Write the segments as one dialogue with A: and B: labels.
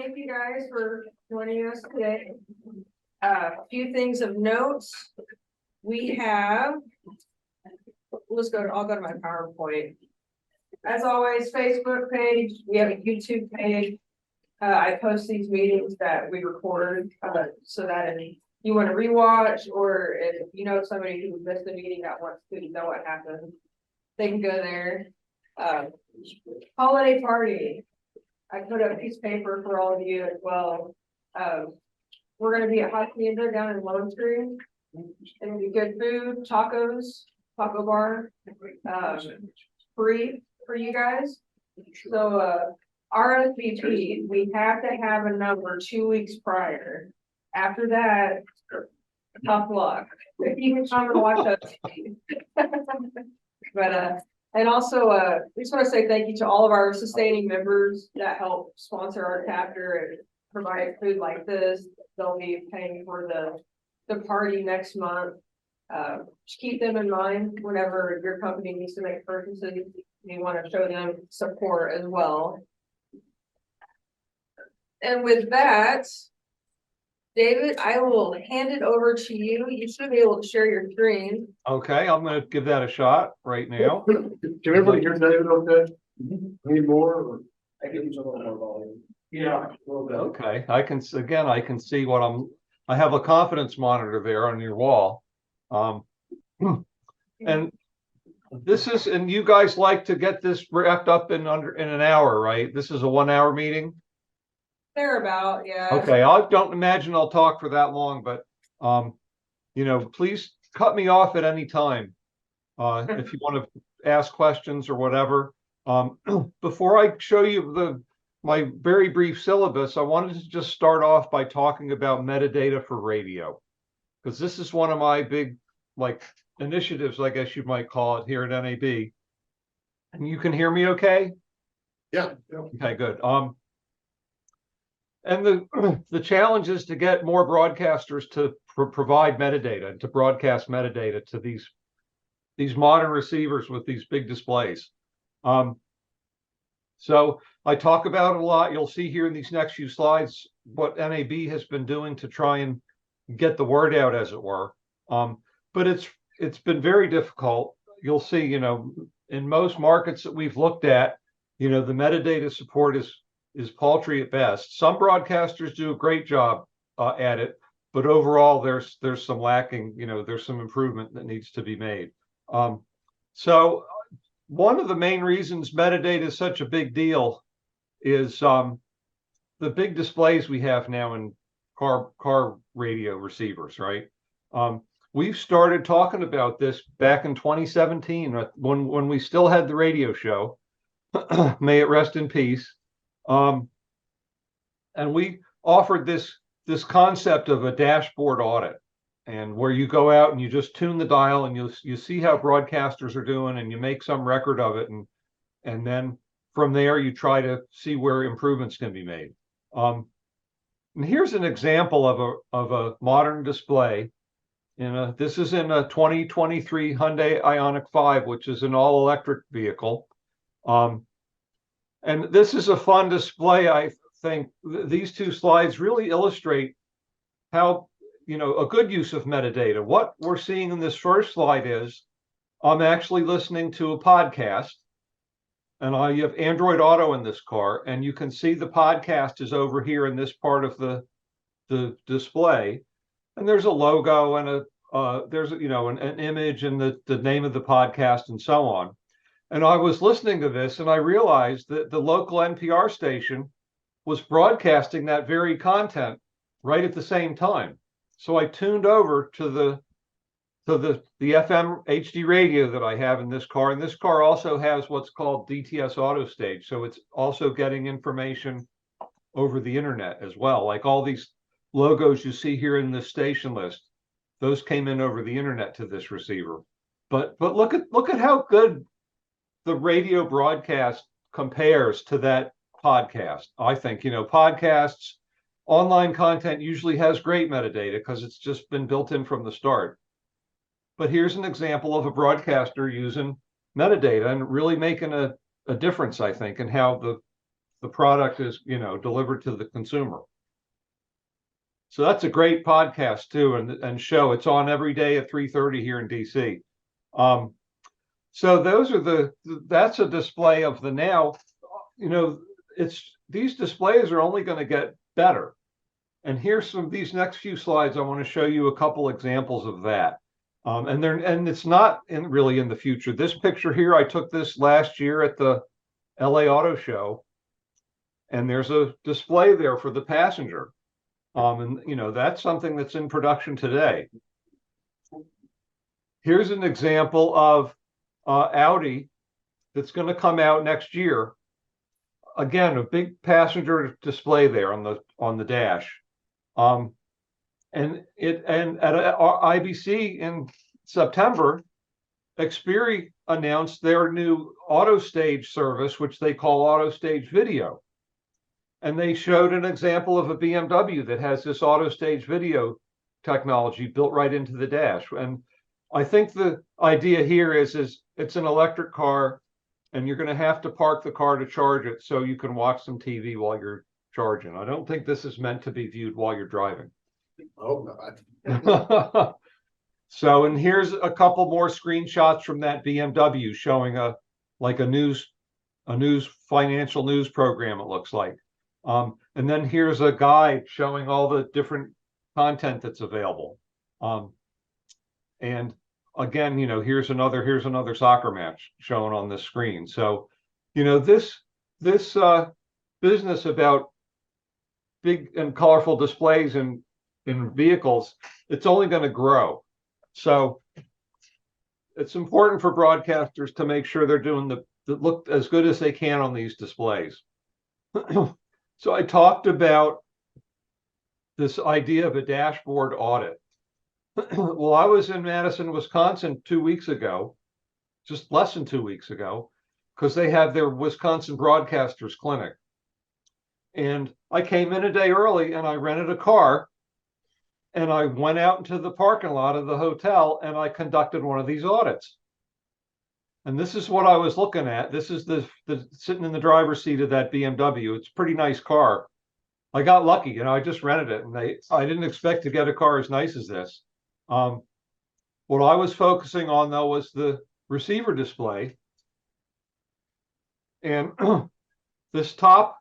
A: thank you guys for joining us today. A few things of note. We have, I'll go to my PowerPoint. As always, Facebook page, we have a YouTube page. I post these meetings that we record, so that if you want to rewatch, or if you know somebody who missed the meeting that wants to know what happened, they can go there. Holiday party. I put up a piece of paper for all of you as well. We're going to be at Hacienda down in Lone Tree. It'll be good food, tacos, taco bar, free for you guys. So RSVP, we have to have a number 2 weeks prior. After that, tough luck. If you can come and watch us. But and also, we just want to say thank you to all of our sustaining members that help sponsor our chapter and provide food like this. They'll be paying for the party next month. Just keep them in mind whenever your company needs to make purchases. You want to show them support as well. And with that, David, I will hand it over to you. You should be able to share your screen.
B: Okay, I'm going to give that a shot right now.
C: Can everybody hear David okay? Any more? Or? I can use a little more volume. Yeah. A little bit.
B: Okay, I can see what I have a confidence monitor there on your wall. And this is, and you guys like to get this wrapped up in an hour, right? This is a 1 hour meeting.
A: Thereabout, yeah.
B: Okay, I don't imagine I'll talk for that long, but you know, please cut me off at any time if you want to ask questions or whatever. Before I show you my very brief syllabus, I wanted to just start off by talking about metadata for radio, because this is one of my big initiatives, I guess you might call it, here at NAB. And you can hear me okay?
C: Yeah.
B: Okay, good. And the challenge is to get more broadcasters to provide metadata, to broadcast metadata to these modern receivers with these big displays. So I talk about it a lot. You'll see here in these next few slides what NAB has been doing to try and get the word out, as it were. But it's been very difficult. You'll see, you know, in most markets that we've looked at, you know, the metadata support is paltry at best. Some broadcasters do a great job at it, but overall there's some lacking, you know, there's some improvement that needs to be made. So one of the main reasons metadata is such a big deal is the big displays we have now in car radio receivers, right? We've started talking about this back in 2017 when we still had the radio show. May it rest in peace. And we offered this concept of a dashboard audit, and where you go out and you just tune the dial and you see how broadcasters are doing, and you make some record of it, and then from there you try to see where improvements can be made. And here's an example of a modern display. This is in a 2023 Hyundai Ioniq 5, which is an all-electric vehicle. And this is a fun display. I think these two slides really illustrate how, you know, a good use of metadata. What we're seeing in this first slide is I'm actually listening to a podcast, and I have Android Auto in this car, and you can see the podcast is over here in this part of the display, and there's a logo and there's, you know, an image and the name of the podcast and so on. And I was listening to this, and I realized that the local NPR station was broadcasting that very content right at the same time. So I tuned over to the FM HD radio that I have in this car. And this car also has what's called DTS Auto Stage. So it's also getting information over the internet as well. Like all these logos you see here in this station list, those came in over the internet to this receiver. But look at how good the radio broadcast compares to that podcast. I think, you know, podcasts, online content usually has great metadata because it's just been built in from the start. But here's an example of a broadcaster using metadata and really making a difference, I think, in how the product is, you know, delivered to the consumer. So that's a great podcast too, and show. It's on every day at 3:30 here in DC. So those are that's a display of the now. You know, these displays are only going to get better. And here's these next few slides. I want to show you a couple examples of that. And it's not really in the future. This picture here, I took this last year at the LA Auto Show, and there's a display there for the passenger. And you know, that's something that's in production today. Here's an example of Audi that's going to come out next year. Again, a big passenger display there on the dash. And at IBC in September, Xperi announced their new auto stage service, which they call auto stage video. And they showed an example of a BMW that has this auto stage video technology built right into the dash. And I think the idea here is it's an electric car, and you're going to have to park the car to charge it so you can watch some TV while you're charging. I don't think this is meant to be viewed while you're driving.
C: Oh, God.
B: So, and here's a couple more screenshots from that BMW showing a financial news program, it looks like. And then here's a guide showing all the different content that's available. And again, you know, here's another soccer match shown on this screen. So, you know, this business about big and colorful displays in vehicles, it's only going to grow. So it's important for broadcasters to make sure they're doing the look as good as they can on these displays. So I talked about this idea of a dashboard audit. Well, I was in Madison, Wisconsin 2 weeks ago, just less than 2 weeks ago, because they have their Wisconsin Broadcasters Clinic. And I came in a day early and I rented a car and I went out into the parking lot of the hotel and I conducted one of these audits. And this is what I was looking at. This is the sitting in the driver's seat of that BMW. It's a pretty nice car. I got lucky, you know, I just rented it, and I didn't expect to get a car as nice as this. What I was focusing on though was the receiver display. And this top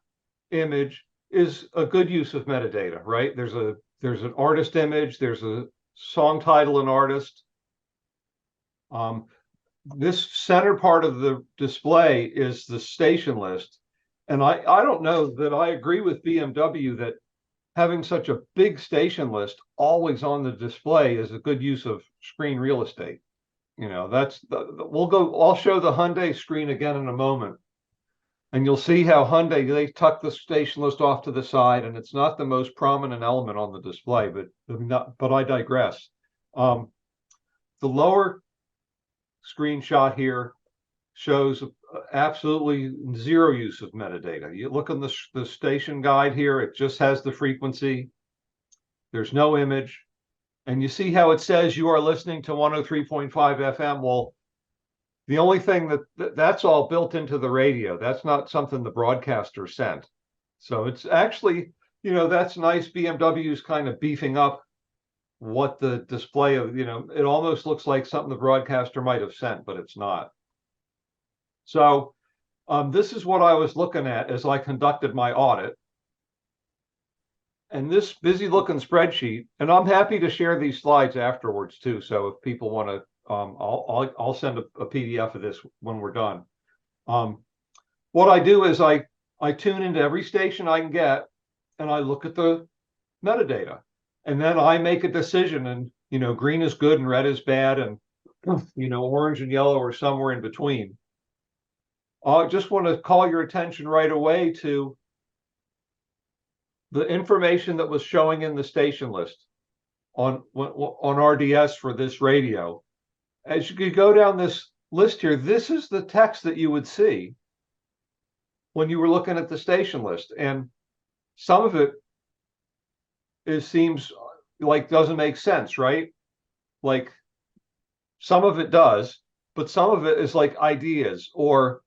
B: image is a good use of metadata, right? There's an artist image, there's a song title and artist. This center part of the display is the station list. And I don't know that I agree with BMW that having such a big station list always on the display is a good use of screen real estate. You know, I'll show the Hyundai screen again in a moment. And you'll see how Hyundai, they tuck the station list off to the side, and it's not the most prominent element on the display, but I digress. The lower screenshot here shows absolutely zero use of metadata. You look on the station guide here, it just has the frequency. There's no image. And you see how it says you are listening to 103.5 FM. Well, the only thing that's all built into the radio. That's not something the broadcaster sent. So it's actually, you know, that's nice. BMW's kind of beefing up what the display of, you know, it almost looks like something the broadcaster might have sent, but it's not. So this is what I was looking at as I conducted my audit. And this busy looking spreadsheet, and I'm happy to share these slides afterwards too. So if people want to, I'll send a PDF of this when we're done. What I do is I tune into every station I can get, and I look at the metadata, and then I make a decision. And you know, green is good and red is bad, and you know, orange and yellow are somewhere in between. I just want to call your attention right away to the information that was showing in the station list on RDS for this radio. As you could go down this list here, this is the text that you would see when you were looking at the station list. And some of it seems like doesn't make sense, right? Like some of it does, but some of it is like ideas or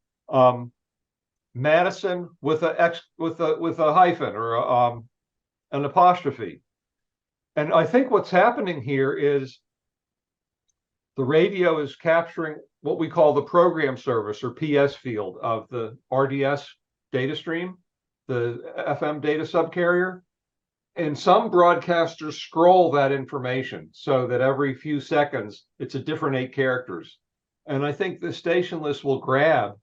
B: Madison with a hyphen or an apostrophe. And I think what's happening here is the radio is capturing what we call the program service or PS field of the RDS data stream, the FM data subcarrier. And some broadcasters scroll that information so that every few seconds it's a different 8 characters. And I think the station list will grab,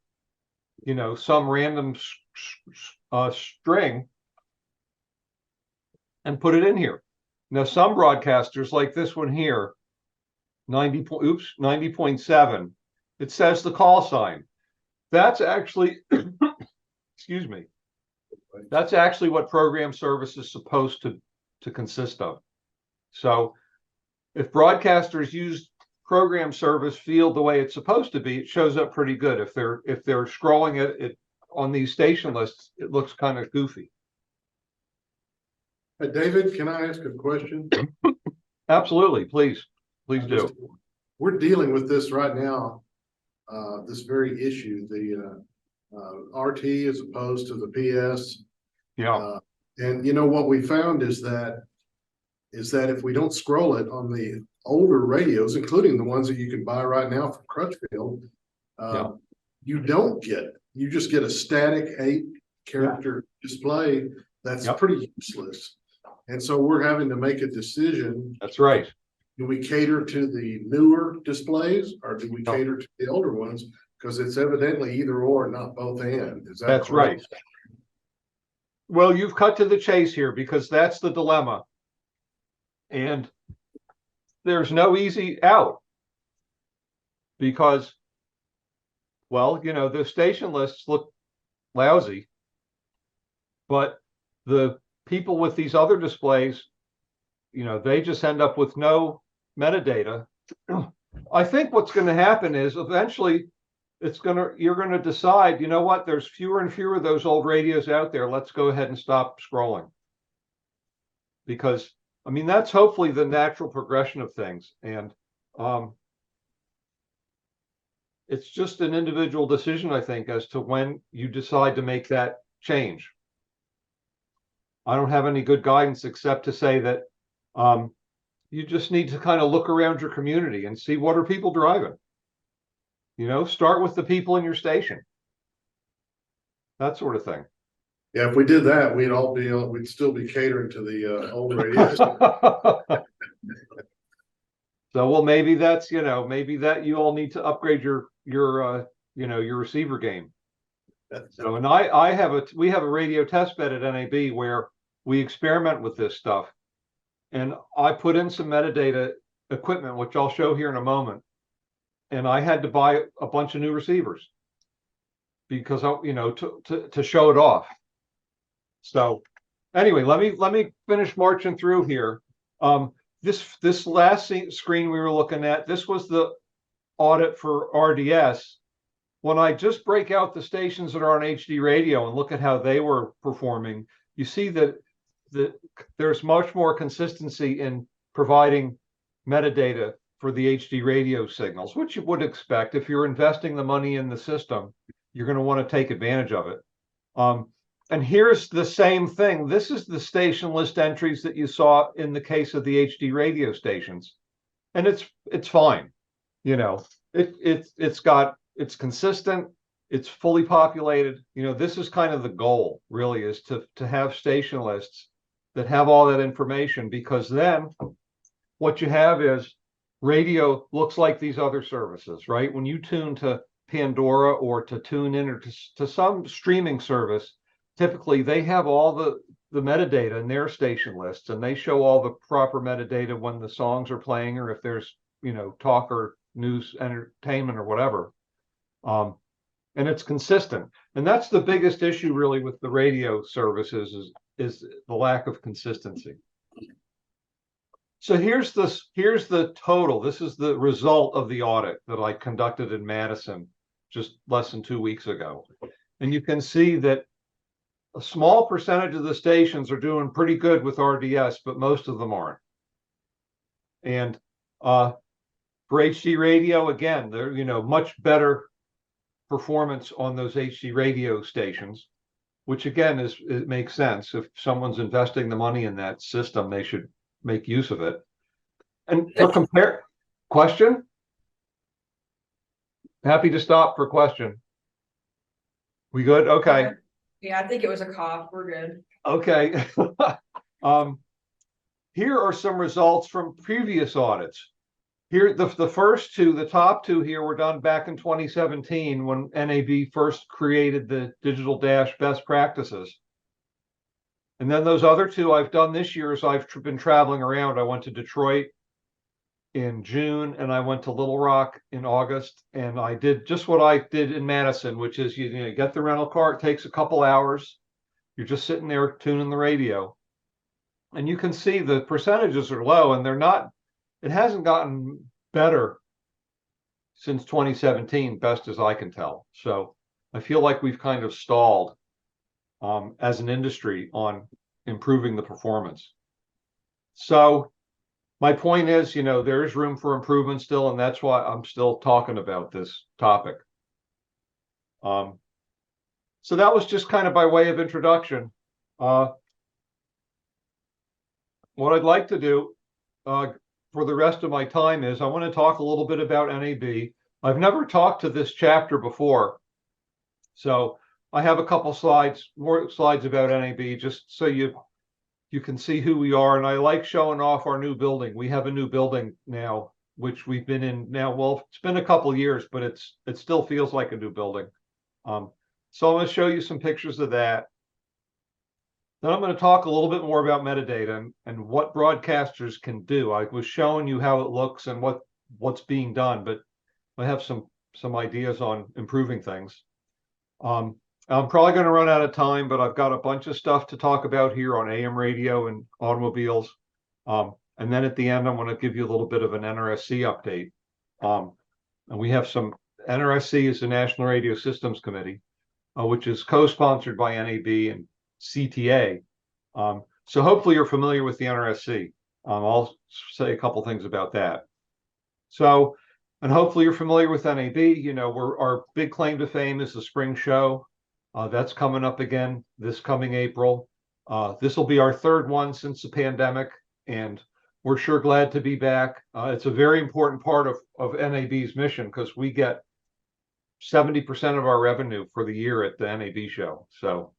B: some random string and put it in here. Now, some broadcasters like this one here, 90.7, it says the call sign. That's actually, excuse me, that's actually what program service is supposed to consist of. So if broadcasters use program service field the way it's supposed to be, it shows up pretty good. If they're scrolling it on these station lists, it looks kind of goofy.
C: Hey, David, can I ask a question?
B: Absolutely, please do.
C: We're dealing with this right now, this very issue, the RT as opposed to the PS.
B: Yeah.
C: And what we found is that if we don't scroll it on the older radios, including the ones that you can buy right now from Crutchfield, you just get a static 8 character display that's pretty useless. And so we're having to make a decision.
B: That's right.
C: Do we cater to the newer displays or do we cater to the older ones? Because it's evidently either or, not both and. Is that
B: That's
C: correct?
B: right. Well, you've cut to the chase here because that's the dilemma. And there's no easy out because, the station lists look lousy, but the people with these other displays, they just end up with no metadata. I think what's going to happen is eventually you're going to decide, what, there's fewer and fewer of those old radios out there. Let's go ahead and stop scrolling. Because, that's hopefully the natural progression of things. And it's just an individual decision, I think, as to when you decide to make that change. I don't have any good guidance except to say that you just need to kind of look around your community and see what are people driving. Start with the people in your station. That sort of thing.
C: Yeah, if we did that, we'd still be catering to the old radios.
B: So, well, maybe that's, maybe that you all need to upgrade your receiver game. So, and we have a radio test bed at NAB where we experiment with this stuff. And I put in some metadata equipment, which I'll show here in a moment. And I had to buy a bunch of new receivers because to show it off. So anyway, let me finish marching through here. This last screen we were looking at, this was the audit for RDS. When I just break out the stations that are on HD radio and look at how they were performing, you see that there's much more consistency in providing metadata for the HD radio signals, which you would expect. If you're investing the money in the system, you're going to want to take advantage of it. And here's the same thing. This is the station list entries that you saw in the case of the HD radio stations. And it's fine. It's consistent. It's fully populated. This is kind of the goal, really, is to have station lists that have all that information, because then what you have is radio looks like these other services, right? When you tune to Pandora or to TuneIn or to some streaming service, typically they have all the metadata in their station lists, and they show all the proper metadata when the songs are playing, or if there's, talk or news, entertainment or whatever. And it's consistent. And that's the biggest issue really with the radio services is the lack of consistency. So here's the total. This is the result of the audit that I conducted in Madison just less than 2 weeks ago. And you can see that a small percentage of the stations are doing pretty good with RDS, but most of them aren't. And for HD radio, again, they're much better performance on those HD radio stations, which again it makes sense. If someone's investing the money in that system, they should make use of it. And for question? Happy to stop for question. We good? Okay.
A: Yeah, I think it was a cough. We're good.
B: Okay. Here are some results from previous audits. Here, the first two, the top two here were done back in 2017 when NAB first created the Digital Dash best practices. And then those other two I've done this year as I've been traveling around. I went to Detroit in June and I went to Little Rock in August, and I did just what I did in Madison, which is you get the rental car. It takes a couple hours. You're just sitting there tuning the radio, and you can see the percentages are low, and they're not. It hasn't gotten better since 2017, best as I can tell. So I feel like we've kind of stalled as an industry on improving the performance. So my point is, there is room for improvement still, and that's why I'm still talking about this topic. So that was just kind of by way of introduction. What I'd like to do for the rest of my time is I want to talk a little bit about NAB. I've never talked to this chapter before, so I have a couple more slides about NAB, just so you can see who we are. And I like showing off our new building. We have a new building now, which we've been in now. Well, it's been a couple years, but it still feels like a new building. So I'm going to show you some pictures of that. Then I'm going to talk a little bit more about metadata and what broadcasters can do. I was showing you how it looks and what's being done, but I have some ideas on improving things. I'm probably going to run out of time, but I've got a bunch of stuff to talk about here on AM radio and automobiles. And then at the end, I'm going to give you a little bit of an NRSC update. And we have some. NRSC is the National Radio Systems Committee, which is co-sponsored by NAB and CTA. So hopefully you're familiar with the NRSC. I'll say a couple things about that. So, and hopefully you're familiar with NAB. Our big claim to fame is the spring show. That's coming up again this coming April. This will be our third one since the pandemic, and we're sure glad to be back. It's a very important part of NAB's mission because we get 70% of our revenue for the year at the NAB show. So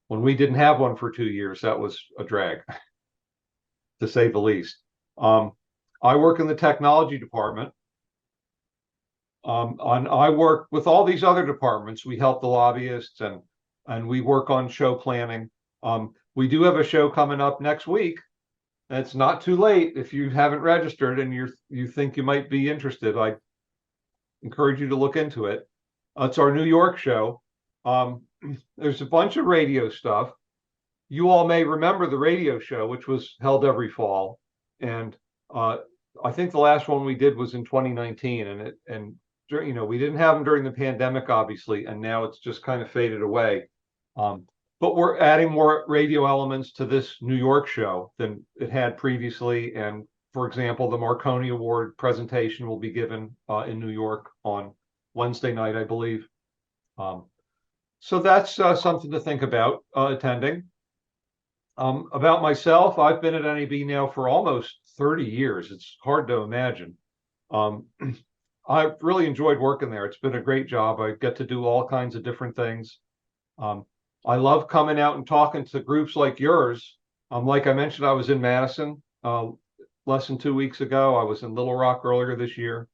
B: when we didn't have one for 2 years, that was a drag, to say the least. I work in the technology department. I work with all these other departments. We help the lobbyists and we work on show planning. We do have a show coming up next week. It's not too late if you haven't registered and you think you might be interested. I encourage you to look into it. It's our New York show. There's a bunch of radio stuff. You all may remember the radio show, which was held every fall, and I think the last one we did was in 2019, and we didn't have them during the pandemic, obviously, and now it's just kind of faded away. But we're adding more radio elements to this New York show than it had previously. And for example, the Marconi Award presentation will be given in New York on Wednesday night, I believe. So that's something to think about attending. About myself, I've been at NAB now for almost 30 years. It's hard to imagine. I've really enjoyed working there. It's been a great job. I get to do all kinds of different things. I love coming out and talking to groups like yours. Like I mentioned, I was in Madison less than 2 weeks ago. I was in Little Rock earlier this year.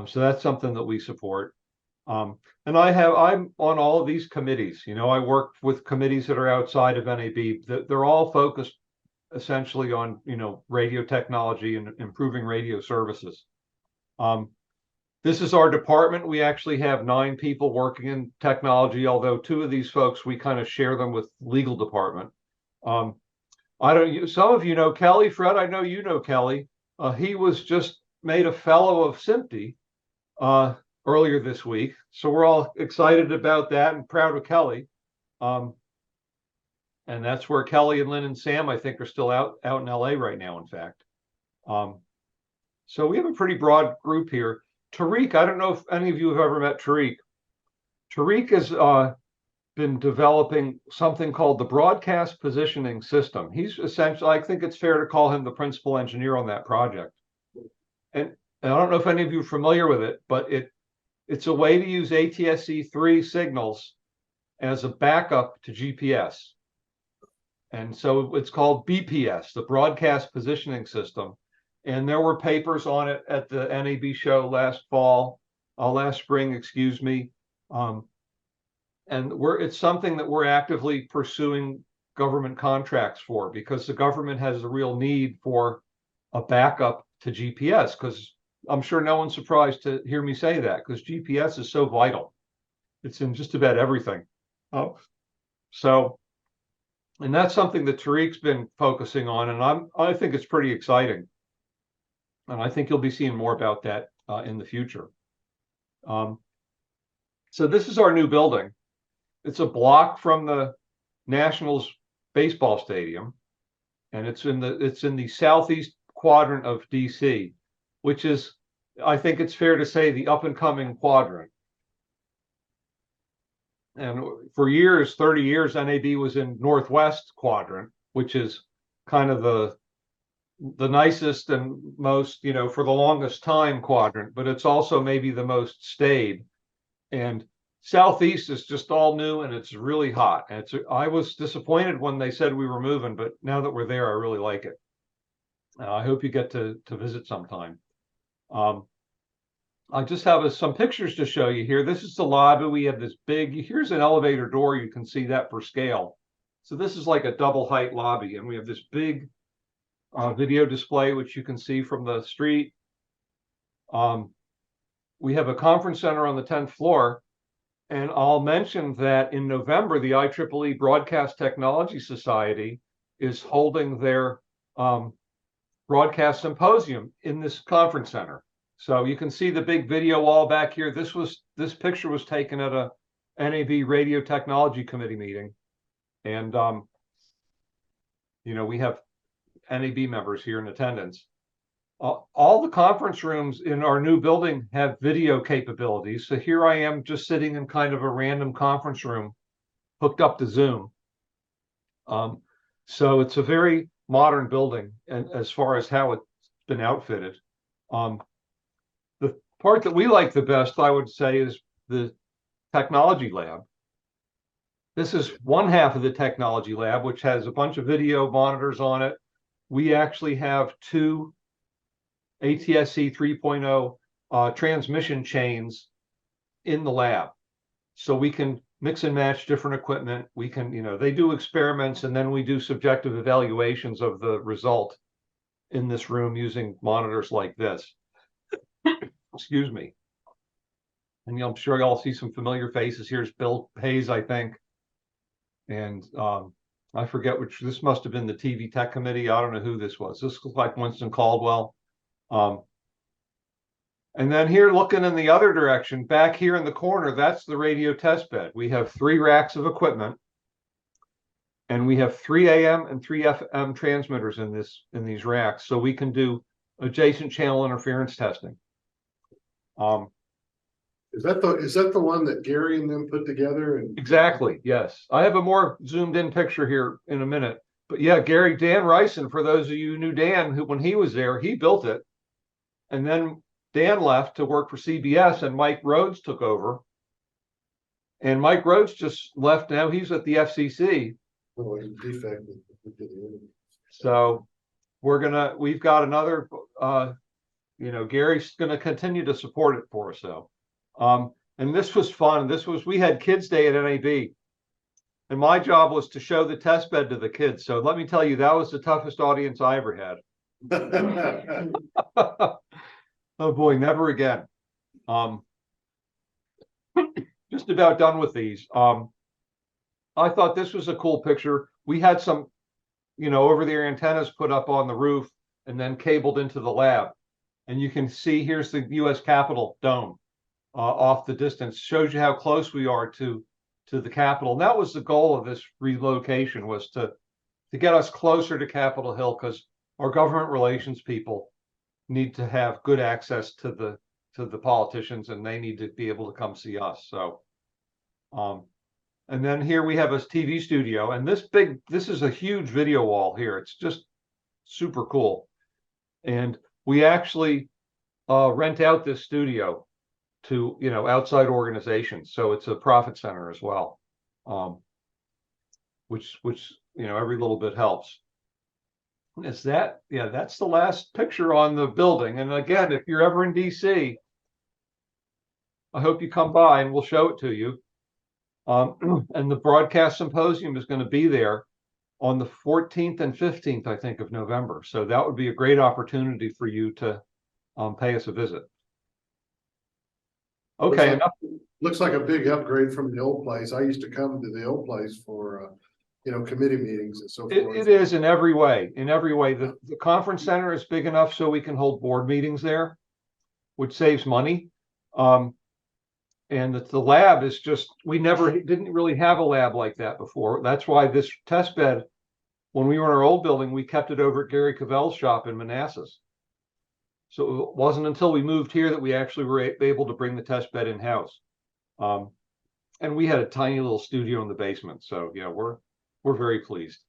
B: So that's something that we support. And I'm on all of these committees. I work with committees that are outside of NAB. They're all focused essentially on, radio technology and improving radio services. This is our department. We actually have 9 people working in technology, although 2 of these folks, we kind of share them with legal department. Some of you know Kelly. Fred, I know you know Kelly. He was just made a fellow of SMPTE earlier this week. So we're all excited about that and proud of Kelly. And that's where Kelly and Lynn and Sam, I think, are still out in LA right now, in fact. So we have a pretty broad group here. Tariq, I don't know if any of you have ever met Tariq. Tariq has been developing something called the broadcast positioning system. He's essentially, I think it's fair to call him the principal engineer on that project. And I don't know if any of you are familiar with it, but it's a way to use ATSC3 signals as a backup to GPS. And so it's called BPS, the broadcast positioning system. And there were papers on it at the NAB show last spring, excuse me. And it's something that we're actively pursuing government contracts for, because the government has a real need for a backup to GPS, because I'm sure no one's surprised to hear me say that, because GPS is so vital. It's in just about everything. And that's something that Tariq's been focusing on, and I think it's pretty exciting. And I think you'll be seeing more about that in the future. So this is our new building. It's a block from the Nationals baseball stadium, and it's in the southeast quadrant of DC, which is, I think it's fair to say, the up and coming quadrant. And for years, 30 years, NAB was in northwest quadrant, which is kind of the nicest and most, for the longest time quadrant, but it's also maybe the most staid. And southeast is just all new, and it's really hot. And I was disappointed when they said we were moving, but now that we're there, I really like it. I hope you get to visit sometime. I just have some pictures to show you here. This is the lobby. We have this here's an elevator door. You can see that for scale. So this is like a double height lobby, and we have this big video display, which you can see from the street. We have a conference center on the 10th floor. And I'll mention that in November, the IEEE Broadcast Technology Society is holding their broadcast symposium in this conference center. So you can see the big video wall back here. This picture was taken at a NAB Radio Technology Committee meeting. And, we have NAB members here in attendance. All the conference rooms in our new building have video capabilities. So here I am just sitting in kind of a random conference room hooked up to Zoom. So it's a very modern building, and as far as how it's been outfitted. The part that we like the best, I would say, is the technology lab. This is one half of the technology lab, which has a bunch of video monitors on it. We actually have 2 ATSC 3.0 transmission chains in the lab. So we can mix and match different equipment. We can, they do experiments, and then we do subjective evaluations of the result in this room using monitors like this. Excuse me. And I'm sure y'all see some familiar faces. Here's Bill Hayes, I think. And I forget this must have been the TV Tech Committee. I don't know who this was. This looks like Winston Caldwell. And then here, looking in the other direction, back here in the corner, that's the radio test bed. We have 3 racks of equipment, and we have 3 AM and 3 FM transmitters in these racks, so we can do adjacent channel interference testing.
C: Is that the one that Gary and them put together?
B: Exactly. Yes, I have a more zoomed in picture here in a minute, but yeah, Dan Ryson, for those of you who knew Dan, when he was there, he built it, and then Dan left to work for CBS, and Mike Rhodes took over. And Mike Rhodes just left. Now he's at the FCC.
C: Oh, he's defected.
B: So we've got another, Gary's gonna continue to support it for us though. And this was fun. We had Kids Day at NAB. And my job was to show the test bed to the kids. So let me tell you, that was the toughest audience I ever had. Oh boy, never again. Just about done with these. I thought this was a cool picture. We had some, over-the-air antennas put up on the roof and then cabled into the lab. And you can see here's the U.S. Capitol dome off the distance. Shows you how close we are to the Capitol. And that was the goal of this relocation, was to get us closer to Capitol Hill, because our government relations people need to have good access to the politicians, and they need to be able to come see us. So And then here we have a TV studio, and this is a huge video wall here. It's just super cool. And we actually rent out this studio to, outside organizations. So it's a profit center as well. Which, every little bit helps. Is that, that's the last picture on the building. And again, if you're ever in DC, I hope you come by and we'll show it to you. And the broadcast symposium is going to be there on the 14th and 15th, I think, of November. So that would be a great opportunity for you to pay us a visit. Okay.
C: Looks like a big upgrade from the old place. I used to come to the old place for, committee meetings and so forth.
B: It is in every way. The conference center is big enough so we can hold board meetings there, which saves money. And the lab is just, we didn't really have a lab like that before. That's why this test bed, when we were in our old building, we kept it over at Gary Cavell's shop in Manassas. So it wasn't until we moved here that we actually were able to bring the test bed in-house. And we had a tiny little studio in the basement. So yeah, we're very pleased.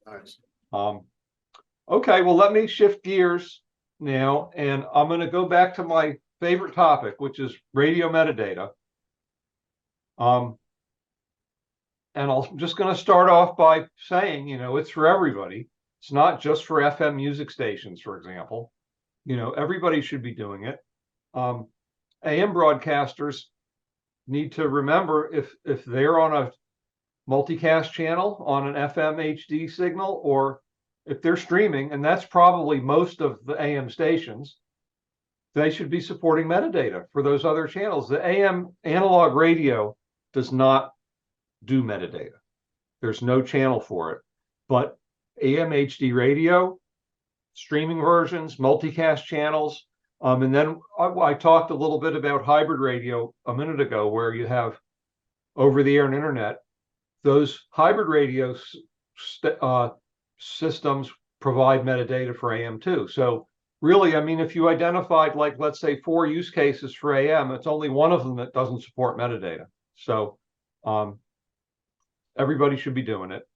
C: Nice.
B: Okay, well, let me shift gears now, and I'm going to go back to my favorite topic, which is radio metadata. And I'm just going to start off by saying, it's for everybody. It's not just for FM music stations, for example. Everybody should be doing it. AM broadcasters need to remember if they're on a multicast channel on an FM HD signal, or if they're streaming, and that's probably most of the AM stations, they should be supporting metadata for those other channels. The AM analog radio does not do metadata. There's no channel for it. But AM HD radio, streaming versions, multicast channels, and then I talked a little bit about hybrid radio a minute ago, where you have over-the-air and internet. Those hybrid radio systems provide metadata for AM too. So really, I mean, if you identified, like, let's say 4 use cases for AM, it's only one of them that doesn't support metadata. So everybody should be doing it.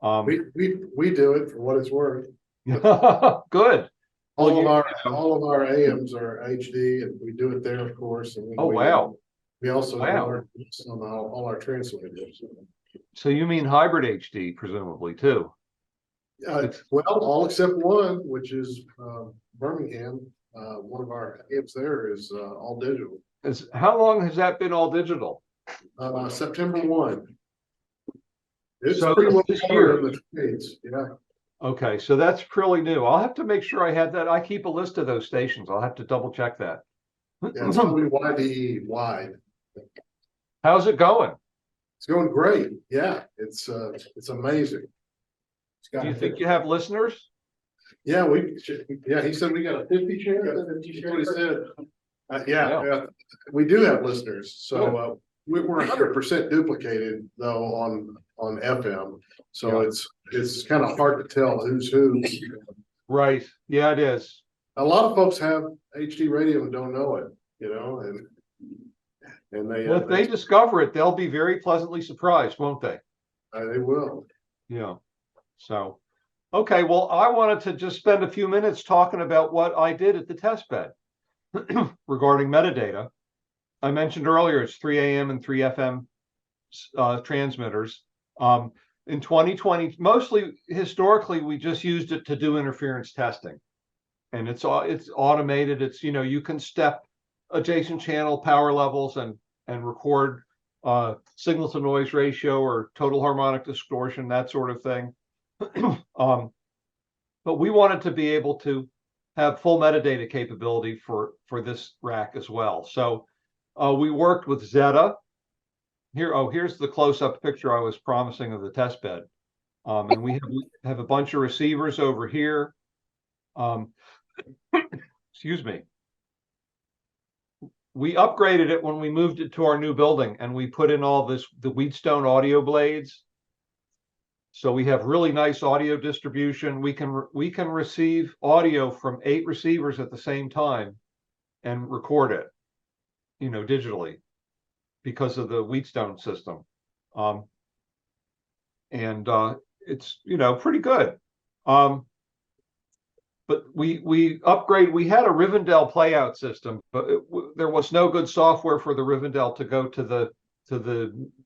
C: We do it for what it's worth.
B: Good.
C: All of our AMs are HD, and we do it there, of course. And
B: wow.
C: We also do on all our translators.
B: So you mean hybrid HD, presumably, too?
C: Well, all except one, which is Birmingham. One of our AMs there is all digital.
B: How long has that been all digital?
C: September 1. It's
B: so
C: pretty well
B: this
C: year
B: year.
C: In the States, yeah.
B: Okay, so that's pretty new. I'll have to make sure I had that. I keep a list of those stations. I'll have to double check that.
C: Yeah, it's probably YDE wide.
B: How's it going?
C: It's going great. Yeah, it's amazing.
B: Do you think you have listeners?
C: Yeah, he said we got a 50 chance. That's what he said. Yeah, we do have listeners. So we're 100% duplicated though on FM. So it's kind of hard to tell who's who.
B: Right. Yeah, it is.
C: A lot of folks have HD radio and don't know it, and they.
B: Well, if they discover it, they'll be very pleasantly surprised, won't they?
C: They will.
B: Yeah. So, okay. Well, I wanted to just spend a few minutes talking about what I did at the test bed regarding metadata. I mentioned earlier it's 3 AM and 3 FM transmitters. In 2020, mostly historically, we just used it to do interference testing, and it's automated. It's you can step adjacent channel power levels and record signal to noise ratio or total harmonic distortion, that sort of thing. But we wanted to be able to have full metadata capability for this rack as well. So we worked with Zeta. Here's the close-up picture I was promising of the test bed. And we have a bunch of receivers over here. Excuse me. We upgraded it when we moved it to our new building, and we put in all the Wheatstone audio blades. So we have really nice audio distribution. We can receive audio from 8 receivers at the same time and record it, digitally. because of the Wheatstone system. And it's, pretty good. But we had a Rivendell playout system, but there was no good software for the Rivendell to go to the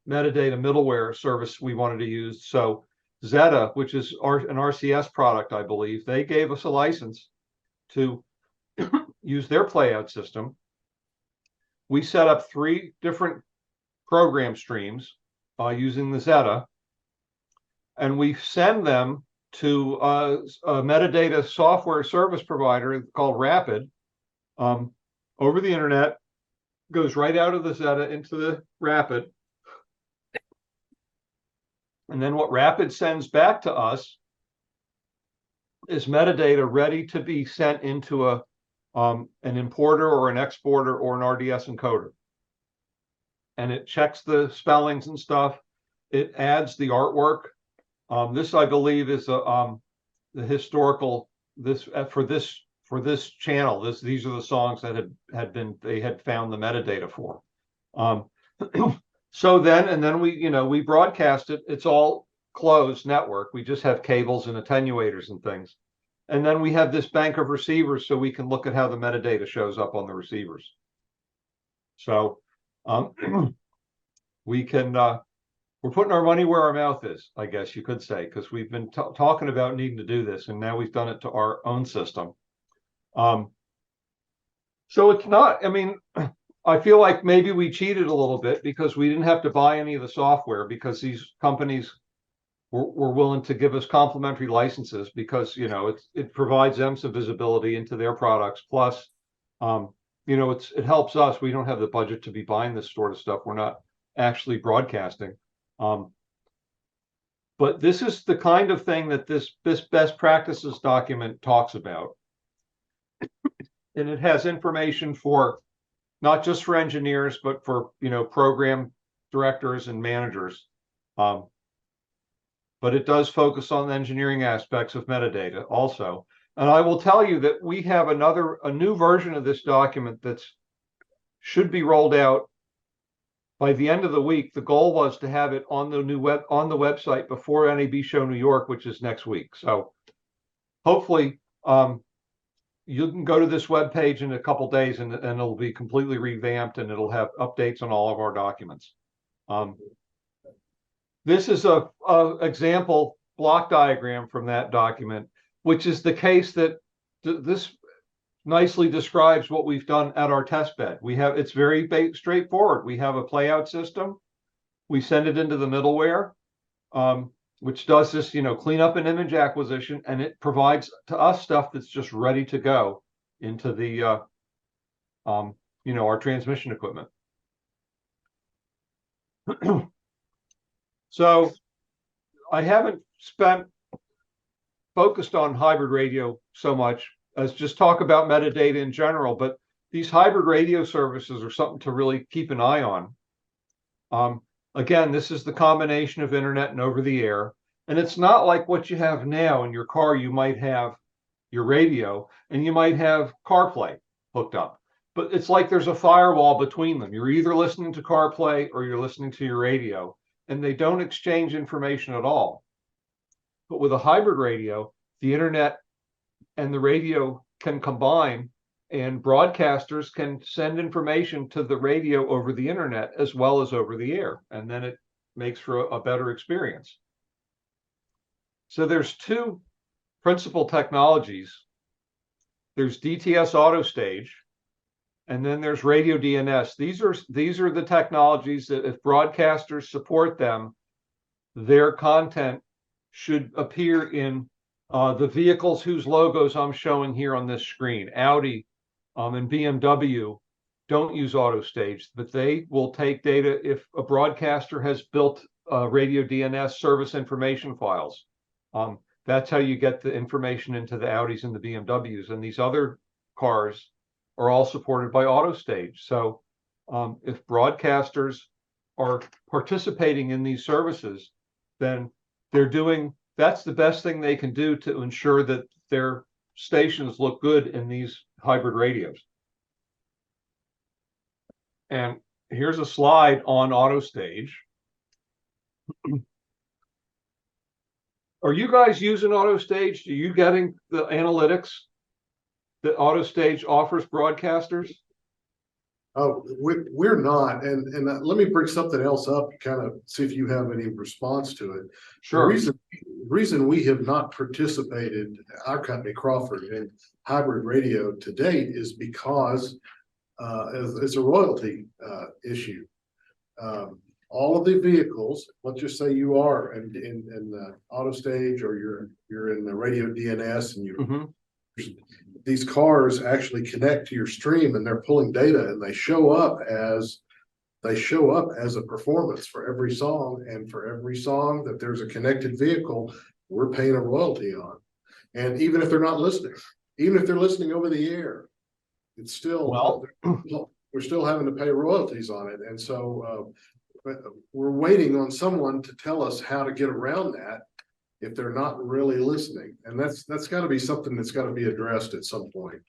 B: metadata middleware service we wanted to use. So Zeta, which is an RCS product, I believe, they gave us a license to use their playout system. We set up 3 different program streams using the Zeta, and we send them to a metadata software service provider called Rapid over the internet, goes right out of the Zeta into the Rapid. And then what Rapid sends back to us is metadata ready to be sent into an importer or an exporter or an RDS encoder. And it checks the spellings and stuff. It adds the artwork. This, I believe, is the historical for this channel. These are the songs that they had found the metadata for. So then we broadcast it. It's all closed network. We just have cables and attenuators and things. And then we have this bank of receivers so we can look at how the metadata shows up on the receivers. So we can we're putting our money where our mouth is, I guess you could say, because we've been talking about needing to do this, and now we've done it to our own system. So it's not, I feel like maybe we cheated a little bit because we didn't have to buy any of the software, because these companies were willing to give us complimentary licenses, because, it provides them some visibility into their products. Plus, it helps us. We don't have the budget to be buying this sort of stuff. We're not actually broadcasting. But this is the kind of thing that this best practices document talks about. And it has information for not just for engineers, but for, program directors and managers. But it does focus on the engineering aspects of metadata also. And I will tell you that we have a new version of this document should be rolled out by the end of the week. The goal was to have it on the website before NAB Show New York, which is next week. So hopefully you can go to this webpage in a couple days and it'll be completely revamped, and it'll have updates on all of our documents. This is a example block diagram from that document, which is the case that this nicely describes what we've done at our test bed. It's very straightforward. We have a playout system. We send it into the middleware, which does this, clean up an image acquisition, and it provides to us stuff that's just ready to go into the, our transmission equipment. So I haven't focused on hybrid radio so much as just talk about metadata in general, but these hybrid radio services are something to really keep an eye on. Again, this is the combination of internet and over the air. And it's not like what you have now in your car. You might have your radio and you might have CarPlay hooked up, but it's like there's a firewall between them. You're either listening to CarPlay or you're listening to your radio, and they don't exchange information at all. But with a hybrid radio, the internet and the radio can combine, and broadcasters can send information to the radio over the internet as well as over the air, and then it makes for a better experience. So there's 2 principal technologies. There's DTS auto stage, and then there's radio DNS. These are the technologies that, if broadcasters support them, their content should appear in the vehicles whose logos I'm showing here on this screen. Audi and BMW don't use auto stage, but they will take data if a broadcaster has built radio DNS service information files. That's how you get the information into the Audis and the BMWs, and these other cars are all supported by auto stage. So if broadcasters are participating in these services, then that's the best thing they can do to ensure that their stations look good in these hybrid radios. And here's a slide on AutoStage. Are you guys using AutoStage? Are you getting the analytics that AutoStage offers broadcasters?
C: Oh, we're not, and let me bring something else up, kind of see if you have any response to it.
B: Sure.
C: The reason we have not participated, our company Crawford, in hybrid radio to date is because it's a royalty issue. All of the vehicles, let's just say you are in the AutoStage, or you're in the radio DNS, and you these cars actually connect to your stream, and they're pulling data, and they show up as a performance for every song, and for every song that there's a connected vehicle, we're paying a royalty on. And even if they're not listening, even if they're listening over the air, it's still, we're still having to pay royalties on it. And so we're waiting on someone to tell us how to get around that if they're not really listening. And that's got to be something that's got to be addressed at some point.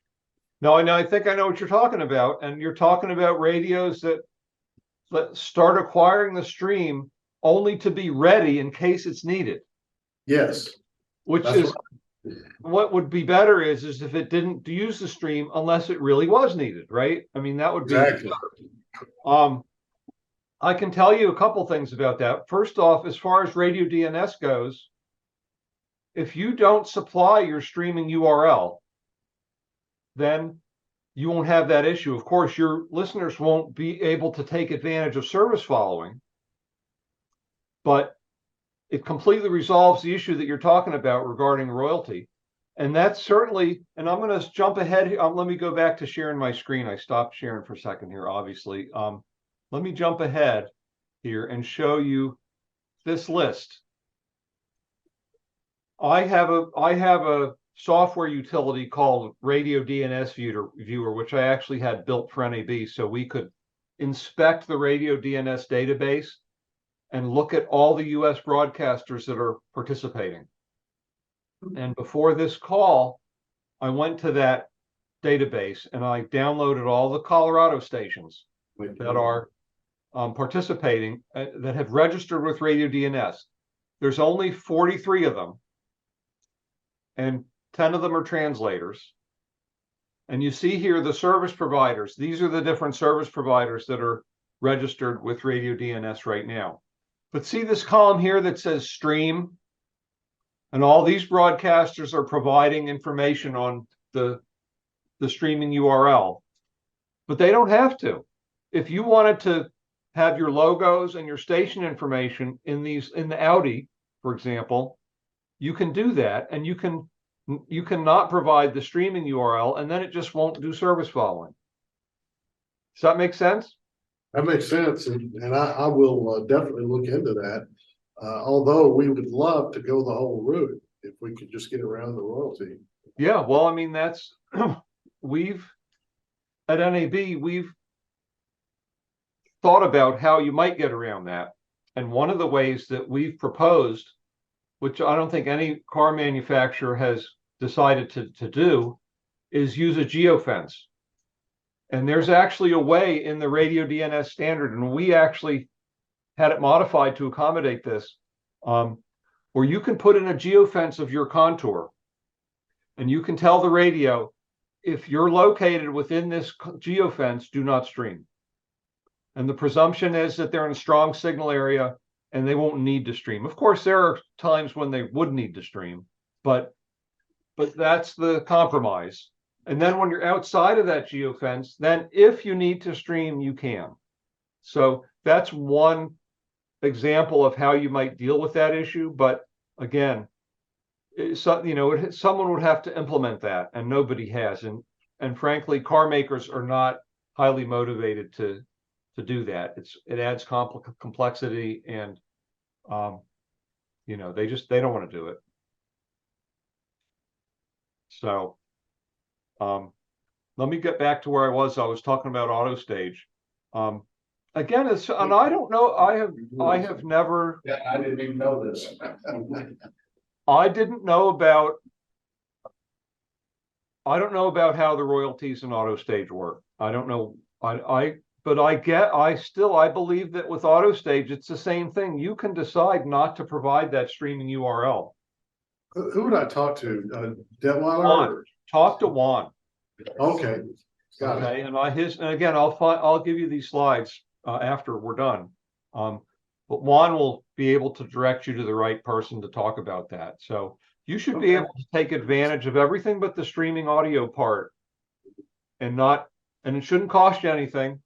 B: No, I think I know what you're talking about. And you're talking about radios that start acquiring the stream only to be ready in case it's needed.
C: Yes.
B: Which is what would be better is if it didn't use the stream unless it really was needed, right? I mean, that would be
C: exactly.
B: I can tell you a couple things about that. First off, as far as radio DNS goes, if you don't supply your streaming URL, then you won't have that issue. Of course, your listeners won't be able to take advantage of service following, but it completely resolves the issue that you're talking about regarding royalty. And that's certainly, and I'm going to jump ahead here. Let me go back to sharing my screen. I stopped sharing for a second here, obviously. Let me jump ahead here and show you this list. I have a software utility called Radio DNS Viewer, which I actually had built for NAB, so we could inspect the radio DNS database and look at all the US broadcasters that are participating. And before this call, I went to that database and I downloaded all the Colorado stations that are participating, that have registered with Radio DNS. There's only 43 of them, and 10 of them are translators. And you see here the service providers. These are the different service providers that are registered with Radio DNS right now. But see this column here that says stream? And all these broadcasters are providing information on the streaming URL. But they don't have to. If you wanted to have your logos and your station information in the Audi, for example, you can do that, and you can not provide the streaming URL, and then it just won't do service following. Does that make sense?
C: That makes sense, and I will definitely look into that. Although we would love to go the whole route if we could just get around the royalty.
B: Yeah, well, I mean, that's at NAB, we've thought about how you might get around that. And one of the ways that we've proposed, which I don't think any car manufacturer has decided to do, is use a geofence. And there's actually a way in the radio DNS standard, and we actually had it modified to accommodate this, where you can put in a geofence of your contour, and you can tell the radio, if you're located within this geofence, do not stream. And the presumption is that they're in a strong signal area and they won't need to stream. Of course, there are times when they would need to stream, but that's the compromise. And then when you're outside of that geofence, then if you need to stream, you can. So that's one example of how you might deal with that issue. But again, someone would have to implement that, and nobody has. And frankly, car makers are not highly motivated to do that. It adds complexity, and they don't want to do it. So let me get back to where I was. I was talking about AutoStage. Again, and I don't know. I have never.
C: Yeah, I didn't even know this.
B: I don't know about how the royalties in AutoStage work. I don't know. but I believe that with AutoStage, it's the same thing. You can decide not to provide that streaming URL.
C: Who would I talk to? Detweiler?
B: Juan, talk to Juan.
C: Okay. Got it.
B: Okay, and again, I'll give you these slides after we're done. But Juan will be able to direct you to the right person to talk about that. So you should be able to take advantage of everything but the streaming audio part, and it shouldn't cost you anything.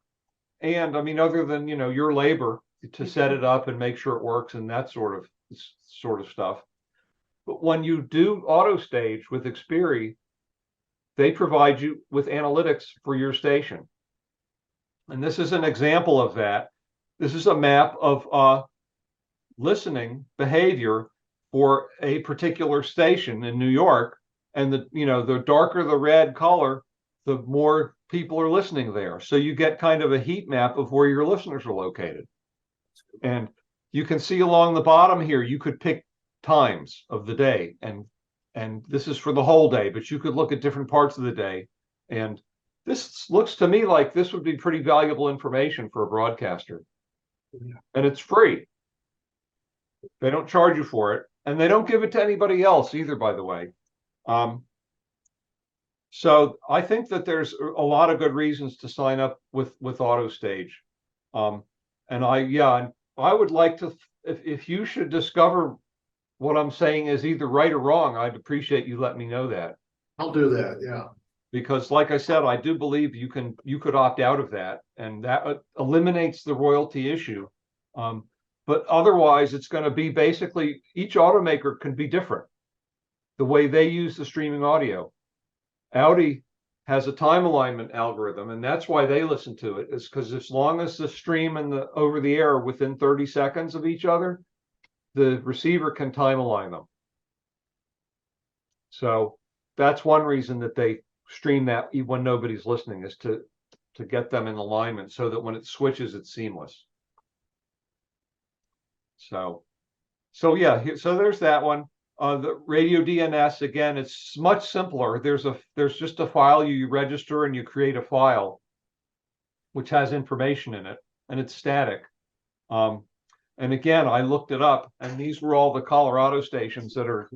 B: And I mean, other than, your labor to set it up and make sure it works and that sort of stuff. But when you do AutoStage with Xperi, they provide you with analytics for your station. And this is an example of that. This is a map of listening behavior for a particular station in New York. And the darker the red color, the more people are listening there. So you get kind of a heat map of where your listeners are located. And you can see along the bottom here, you could pick times of the day, and this is for the whole day, but you could look at different parts of the day. And this looks to me like this would be pretty valuable information for a broadcaster. And it's free. They don't charge you for it, and they don't give it to anybody else either, by the way. So I think that there's a lot of good reasons to sign up with AutoStage. And I would like to, if you should discover what I'm saying is either right or wrong, I'd appreciate you let me know that.
C: I'll do that. Yeah.
B: Because like I said, I do believe you could opt out of that, and that eliminates the royalty issue. But otherwise, it's going to be basically each automaker can be different the way they use the streaming audio. Audi has a time alignment algorithm, and that's why they listen to it, is because as long as the stream and the over the air are within 30 seconds of each other, the receiver can time align them. So that's one reason that they stream that when nobody's listening, is to get them in alignment so that when it switches, it's seamless. So yeah, so there's that one. The radio DNS, again, it's much simpler. There's just a file, you register and you create a file which has information in it, and it's static. And again, I looked it up, and these were all the Colorado stations that are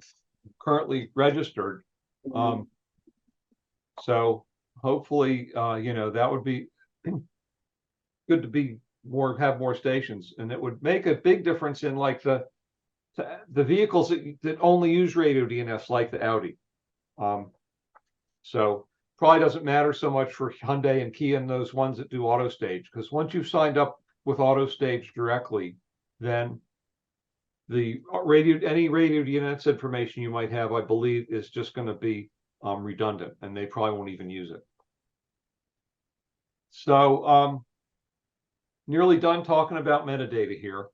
B: currently registered. So hopefully, that would be good to have more stations, and it would make a big difference in like the vehicles that only use radio DNS, like the Audi. So probably doesn't matter so much for Hyundai and Kia and those ones that do AutoStage, because once you've signed up with AutoStage directly, then any radio DNS information you might have, I believe, is just going to be redundant, and they probably won't even use it. So nearly done talking about metadata here.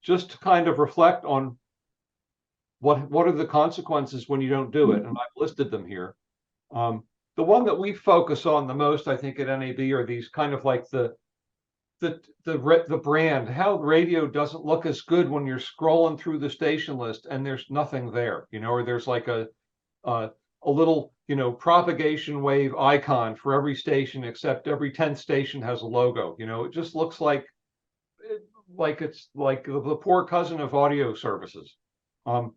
B: Just to kind of reflect on what are the consequences when you don't do it, and I've listed them here. The one that we focus on the most, I think, at NAB are these kind of like the brand, how radio doesn't look as good when you're scrolling through the station list and there's nothing there, or there's like a little, propagation wave icon for every station, except every 10th station has a logo. It just looks like it's like the poor cousin of audio services. And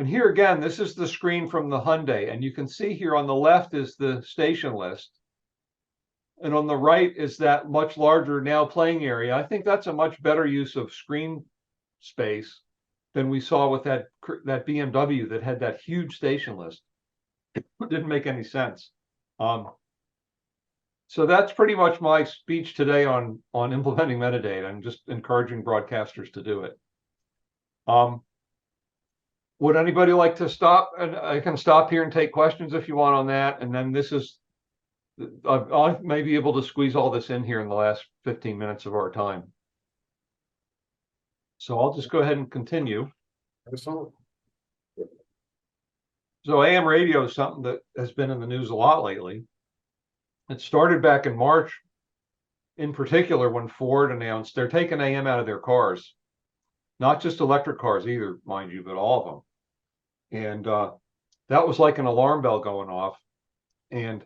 B: here again, this is the screen from the Hyundai, and you can see here on the left is the station list, and on the right is that much larger now playing area. I think that's a much better use of screen space than we saw with that BMW that had that huge station list. It didn't make any sense. So that's pretty much my speech today on implementing metadata and just encouraging broadcasters to do it. Would anybody like to stop? And I can stop here and take questions if you want on that. And then I may be able to squeeze all this in here in the last 15 minutes of our time. So I'll just go ahead and continue.
C: Excellent.
B: So AM radio is something that has been in the news a lot lately. It started back in March, in particular, when Ford announced they're taking AM out of their cars. Not just electric cars either, mind you, but all of them. And that was like an alarm bell going off. And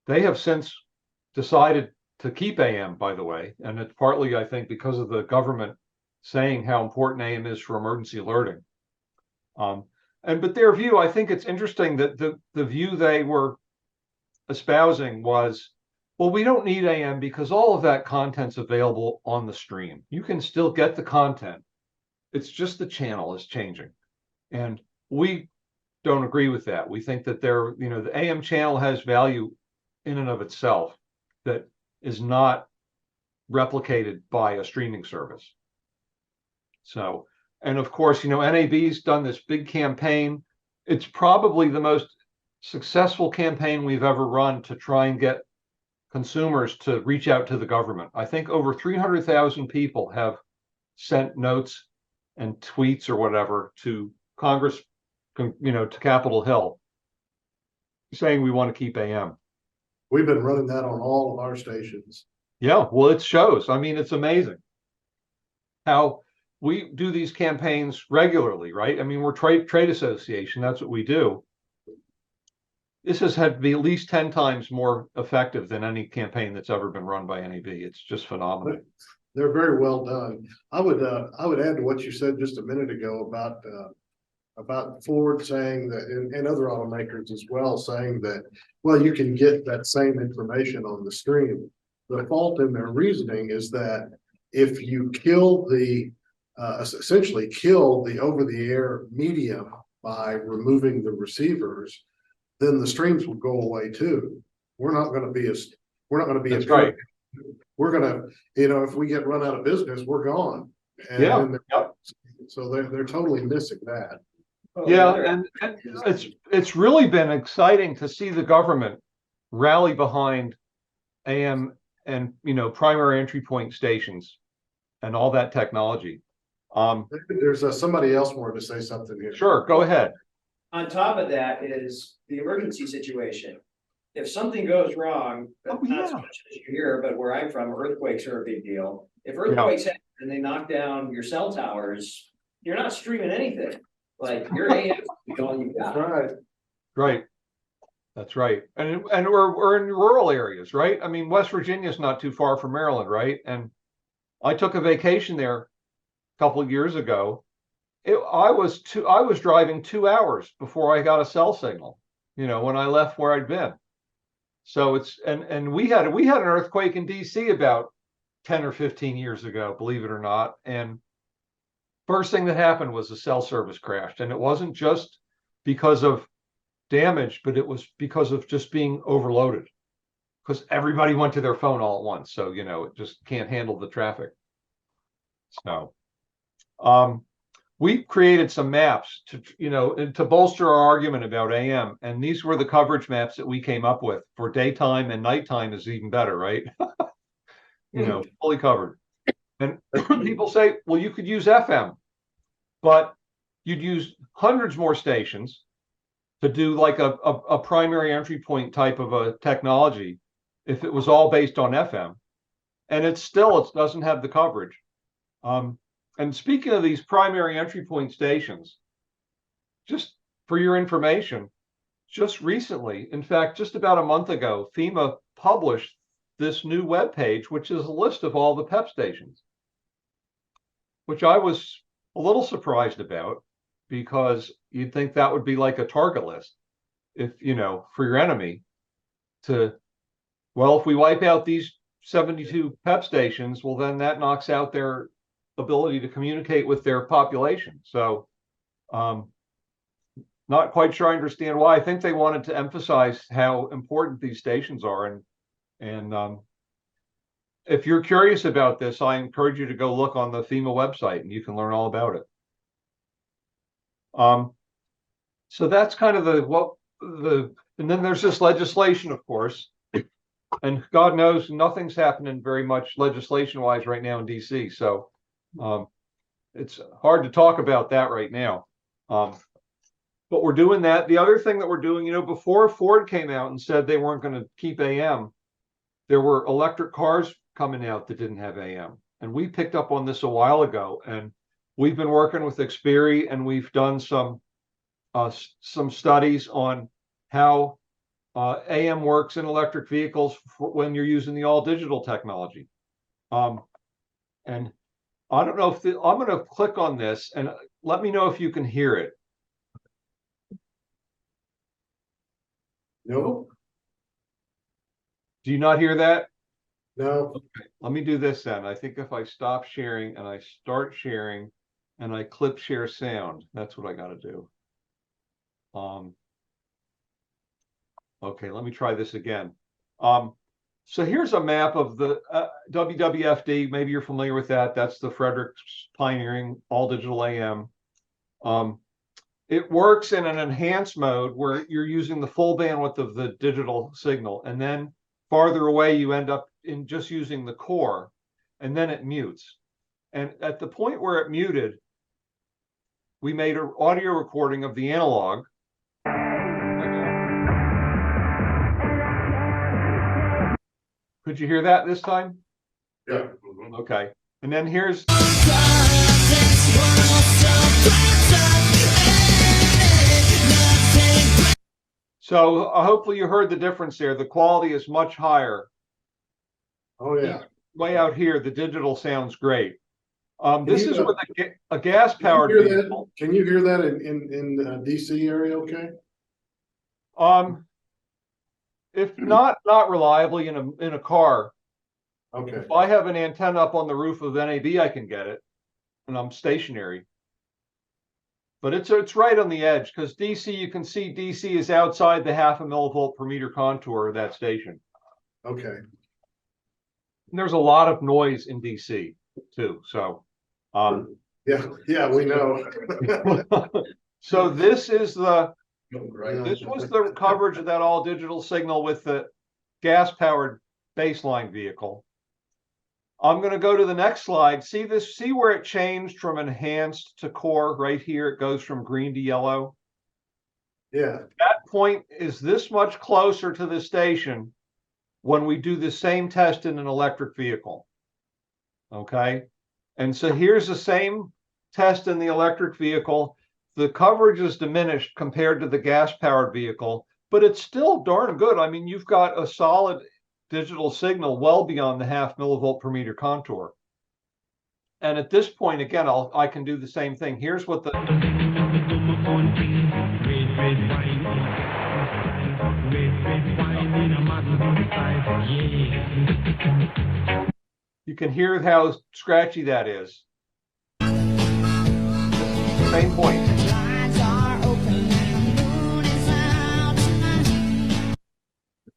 B: they have since decided to keep AM, by the way, and it's partly, I think, because of the government saying how important AM is for emergency alerting. But their view, I think it's interesting that the view they were espousing was, well, we don't need AM because all of that content's available on the stream. You can still get the content. It's just the channel is changing. And we don't agree with that. We think that the AM channel has value in and of itself that is not replicated by a streaming service. So, and of course, NAB's done this big campaign. It's probably the most successful campaign we've ever run to try and get consumers to reach out to the government. I think over 300,000 people have sent notes and tweets or whatever to Congress, to Capitol Hill, saying we want to keep AM.
C: We've been running that on all of our stations.
B: Yeah, well, it shows. I mean, it's amazing how we do these campaigns regularly, right? I mean, we're trade association. That's what we do. This has had to be at least 10 times more effective than any campaign that's ever been run by NAB. It's just phenomenal.
C: They're very well done. I would add to what you said just a minute ago about Ford saying that, and other automakers as well, saying that, well, you can get that same information on the stream. The fault in their reasoning is that if you kill essentially kill the over-the-air medium by removing the receivers, then the streams will go away too. We're not going to be
B: That's right.
C: We're going to, if we get run out of business, we're gone. And
B: Yeah.
C: So they're totally missing that.
B: Yeah, and it's really been exciting to see the government rally behind AM and primary entry point stations and all that technology.
C: There's somebody else wanted to say something here.
B: Sure, go ahead.
D: On top of that is the emergency situation. If something goes wrong, not as much as you hear, but where I'm from, earthquakes are a big deal. If earthquakes happen and they knock down your cell towers, you're not streaming anything. Like your AM is all you got.
B: Right. That's right. And we're in rural areas, right? I mean, West Virginia is not too far from Maryland, right? And I took a vacation there a couple of years ago. I was driving 2 hours before I got a cell signal, when I left where I'd been. So and we had an earthquake in DC about 10 or 15 years ago, believe it or not. And first thing that happened was the cell service crashed. And it wasn't just because of damage, but it was because of just being overloaded, because everybody went to their phone all at once. So, it just can't handle the traffic. So, we created some maps to bolster our argument about AM. And these were the coverage maps that we came up with for daytime, and nighttime is even better, right? Fully covered. And people say, well, you could use FM, but you'd use hundreds more stations to do like a primary entry point type of a technology if it was all based on FM. And it doesn't have the coverage. And speaking of these primary entry point stations, just for your information, just recently, in fact, just about a month ago, FEMA published this new webpage, which is a list of all the PEP stations, which I was a little surprised about, because you'd think that would be like a target list, if for your enemy if we wipe out these 72 PEP stations, well, then that knocks out their ability to communicate with their population. So not quite sure I understand why. I think they wanted to emphasize how important these stations are. And if you're curious about this, I encourage you to go look on the FEMA website and you can learn all about it. So that's kind of and then there's this legislation, of course, and God knows nothing's happening very much legislation wise right now in DC. So it's hard to talk about that right now. But we're doing that. The other thing that we're doing, before Ford came out and said they weren't going to keep AM, there were electric cars coming out that didn't have AM. And we picked up on this a while ago, and we've been working with Xperi, and we've done some studies on how AM works in electric vehicles when you're using the all digital technology. And I don't know if I'm going to click on this and let me know if you can hear it.
C: No,
B: Do you not hear that?
C: no,
B: Okay, let me do this then. I think if I stop sharing and I start sharing and I clip share sound, that's what I got to do. Okay, let me try this again. So here's a map of the WWFD. Maybe you're familiar with that. That's the Frederick's pioneering all digital AM. It works in an enhanced mode where you're using the full bandwidth of the digital signal, and then farther away you end up in just using the core, and then it mutes. And at the point where it muted, we made an audio recording of the analog. Could you hear that this time?
C: yeah.
B: Okay. And then here's. So hopefully you heard the difference there. The quality is much higher.
C: Oh, yeah.
B: Way out here, the digital sounds great. This
C: you,
B: is with a gas powered vehicle.
C: Can you hear that in DC area? Okay.
B: If not reliably in a car.
C: Okay.
B: If I have an antenna up on the roof of NAB, I can get it, and I'm stationary. But it's right on the edge because DC, you can see DC is outside the 0.5 millivolt per meter contour of that station.
C: Okay.
B: And there's a lot of noise in DC too. So,
C: yeah, we know.
B: So this was the coverage of that all digital signal with the gas powered baseline vehicle. I'm going to go to the next slide. See where it changed from enhanced to core right here. It goes from green to yellow.
C: Yeah.
B: That point is this much closer to the station when we do the same test in an electric vehicle. Okay. And so here's the same test in the electric vehicle. The coverage is diminished compared to the gas powered vehicle, but it's still darn good. I mean, you've got a solid digital signal well beyond the 0.5 millivolt per meter contour. And at this point, again, I can do the same thing. Here's what the you can hear how scratchy that is. Same point.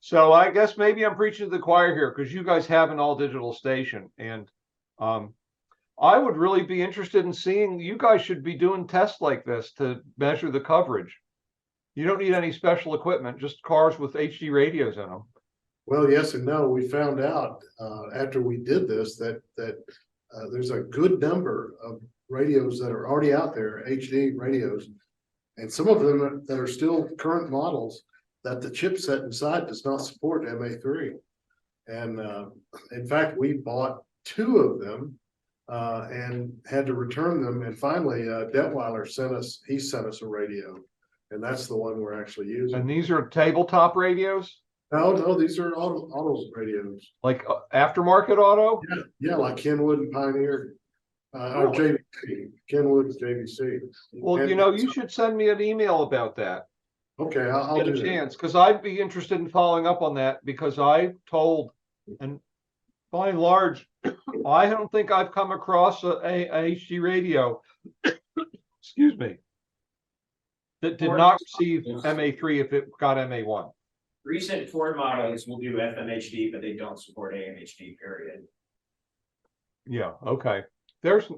B: So I guess maybe I'm preaching to the choir here because you guys have an all digital station, and I would really be interested in seeing. You guys should be doing tests like this to measure the coverage. You don't need any special equipment, just cars with HD radios in them.
C: Well, yes and no. We found out after we did this that there's a good number of radios that are already out there, HD radios, and some of them that are still current models that the chipset inside does not support MA3. And in fact, we bought 2 of them and had to return them. And finally, Detweiler sent us a radio, and that's the one we're actually using.
B: And these are tabletop radios?
C: No, these are auto radios.
B: Like aftermarket auto?
C: Yeah, like Kenwood and Pioneer. Or JVC, Kenwood and JVC.
B: Well, and, you should send me an email about that.
C: Okay, I'll do
B: a chance, because I'd be interested in following up on that, because I told, and by and large, I don't think I've come across a HD radio, excuse me, that did not receive MA3 if it got MA1.
D: Recent Ford models will do FMHD, but they don't support AMHD, period.
B: Yeah, okay. There's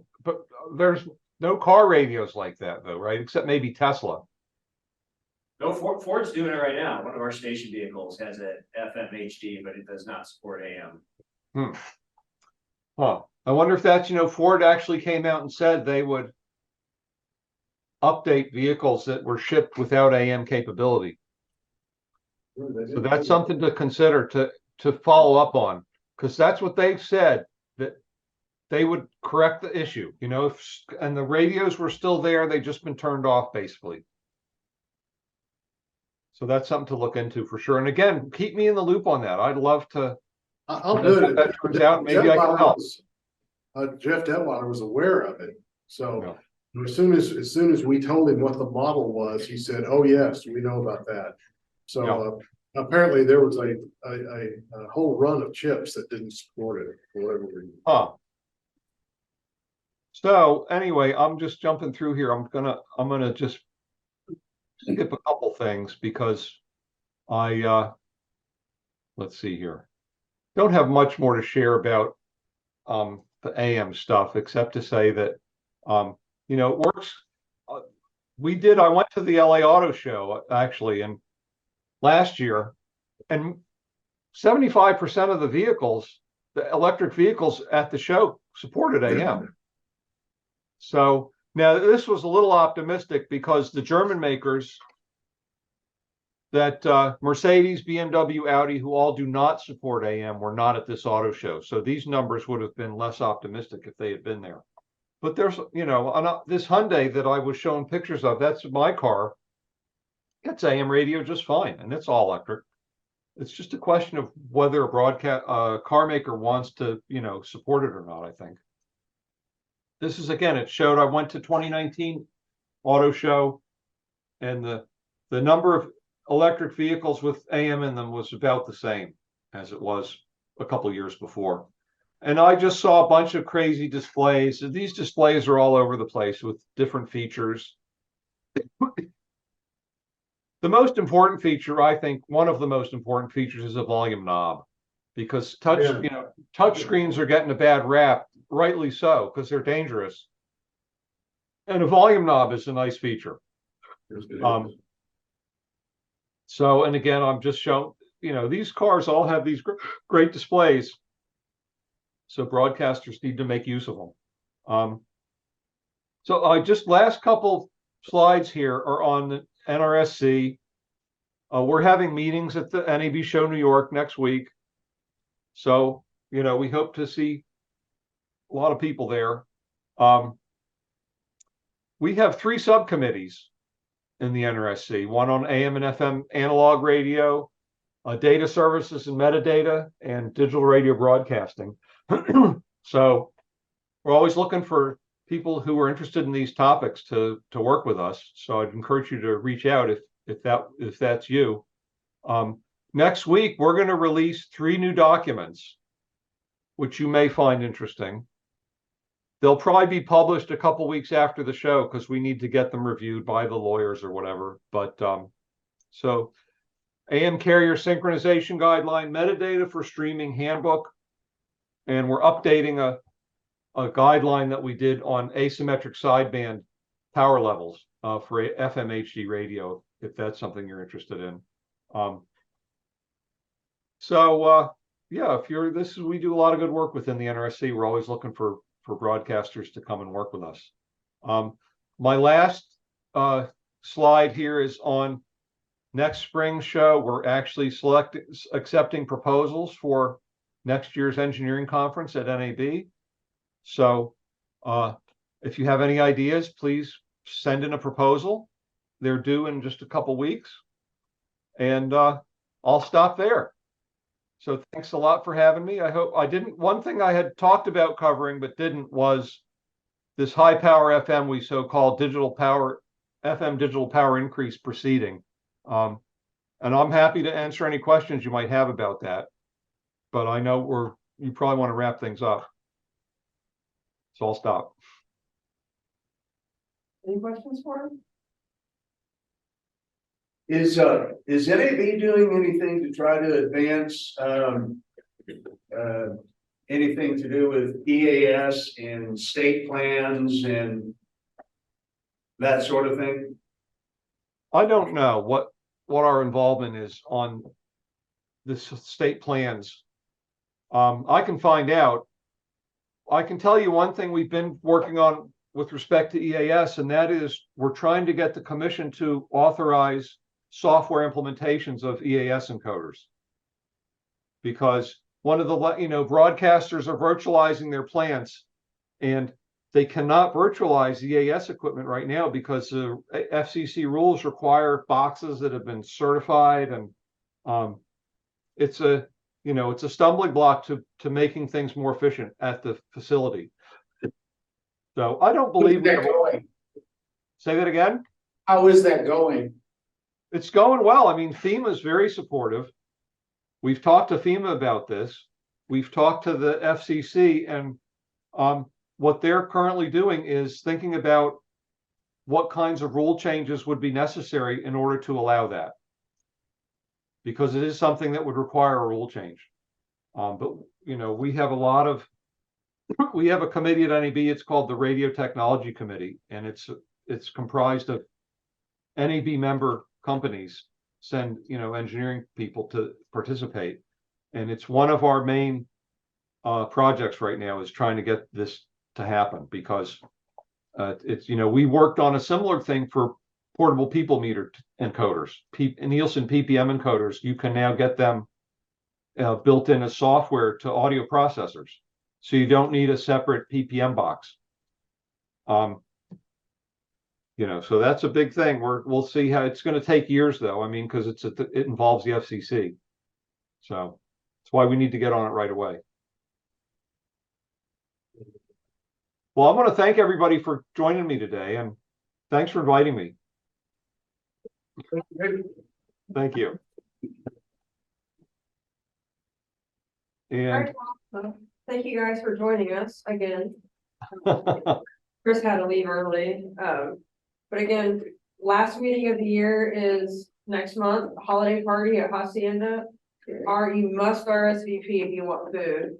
B: no car radios like that though, right? Except maybe Tesla.
D: No, Ford's doing it right now. One of our station vehicles has a FMHD, but it does not support AM.
B: Huh. I wonder if that's, Ford actually came out and said they would update vehicles that were shipped without AM capability. So that's something to consider to follow up on, because that's what they've said, that they would correct the issue, and the radios were still there. They've just been turned off basically. So that's something to look into for sure. And again, keep me in the loop on that. I'd love to.
C: I'll do it.
B: That turns out, maybe I can help.
C: Jeff Detweiler was aware of it, so as soon as we told him what the model was, he said, "Oh yes, we know about that." So apparently there was a whole run of chips that didn't support it for whatever reason.
B: Huh. So anyway, I'm just jumping through here. I'm gonna just skip a couple things because let's see here. Don't have much more to share about the AM stuff, except to say that it works. I went to the LA Auto Show actually, and last year, and 75% of the vehicles, the electric vehicles at the show supported AM. So now this was a little optimistic because the German makers that Mercedes, BMW, Audi, who all do not support AM, were not at this auto show. So these numbers would have been less optimistic if they had been there. But there's, this Hyundai that I was showing pictures of, that's my car. It's AM radio just fine, and it's all electric. It's just a question of whether a car maker wants to, support it or not, I think. This is, again, it showed I went to 2019 auto show, and the number of electric vehicles with AM in them was about the same as it was a couple years before. And I just saw a bunch of crazy displays. These displays are all over the place with different features. The most important feature, I think, one of the most important features is a volume knob, because touch screens are getting a bad rap, rightly so, because they're dangerous. And a volume knob is a nice feature. So, and again, I'm just showing, these cars all have these great displays. So broadcasters need to make use of them. So I just last couple slides here are on the NRSC. We're having meetings at the NAB show New York next week. So, we hope to see a lot of people there. We have 3 subcommittees in the NRSC, one on AM and FM analog radio, data services and metadata, and digital radio broadcasting. So we're always looking for people who are interested in these topics to work with us. So I'd encourage you to reach out if that's you. Next week, we're going to release 3 new documents, which you may find interesting. They'll probably be published a couple weeks after the show because we need to get them reviewed by the lawyers or whatever. But so AM carrier synchronization guideline, metadata for streaming handbook, and we're updating a guideline that we did on asymmetric sideband power levels for FM HD radio, if that's something you're interested in. We do a lot of good work within the NRSC. We're always looking for broadcasters to come and work with us. My last slide here is on next spring show. We're actually accepting proposals for next year's engineering conference at NAB. So if you have any ideas, please send in a proposal. They're due in just a couple weeks, and I'll stop there. So thanks a lot for having me. I hope one thing I had talked about covering but didn't was this high power FM, we so-called FM digital power increase proceeding. And I'm happy to answer any questions you might have about that. But I know you probably want to wrap things up. So I'll stop.
A: Any questions for him?
E: Is NAB doing anything to try to advance anything to do with EAS and state plans and that sort of thing?
B: I don't know what our involvement is on this state plans. I can find out. I can tell you one thing we've been working on with respect to EAS, and that is we're trying to get the commission to authorize software implementations of EAS encoders, because one of the broadcasters are virtualizing their plants, and they cannot virtualize EAS equipment right now because the FCC rules require boxes that have been certified, and it's a it's a stumbling block to making things more efficient at the facility. So I don't believe we have
F: going?
B: Say that again.
F: How is that going?
B: It's going well. I mean, FEMA is very supportive. We've talked to FEMA about this. We've talked to the FCC, and what they're currently doing is thinking about what kinds of rule changes would be necessary in order to allow that, because it is something that would require a rule change. But we have we have a committee at NAB. It's called the Radio Technology Committee, and it's comprised of NAB member companies send engineering people to participate, and it's one of our main projects right now is trying to get this to happen, because it's we worked on a similar thing for portable people meter encoders, Nielsen PPM encoders. You can now get them built in as software to audio processors, so you don't need a separate PPM box. So that's a big thing. We'll see how it's going to take years, though. I mean, because it involves the FCC, so that's why we need to get on it right away. Well, I want to thank everybody for joining me today, and thanks for inviting me. Thank you. And
A: Thank you guys for joining us again. Chris had to leave early. But again, last meeting of the year is next month, holiday party at Hacienda. You must RSVP if you want food.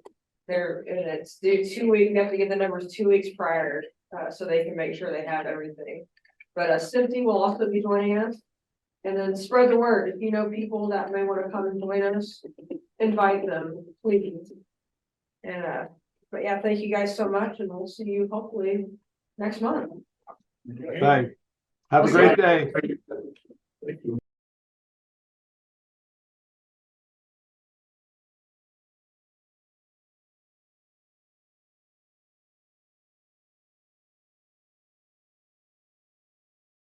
A: And it's due 2 weeks. You have to get the numbers 2 weeks prior, so they can make sure they have everything. But Cynthia will also be joining us. And then spread the word. If you know people that may want to come and join us, invite them, please. And but yeah, thank you guys so much, and we'll see you hopefully next month.
B: Bye. Have a great day.
C: Thank you.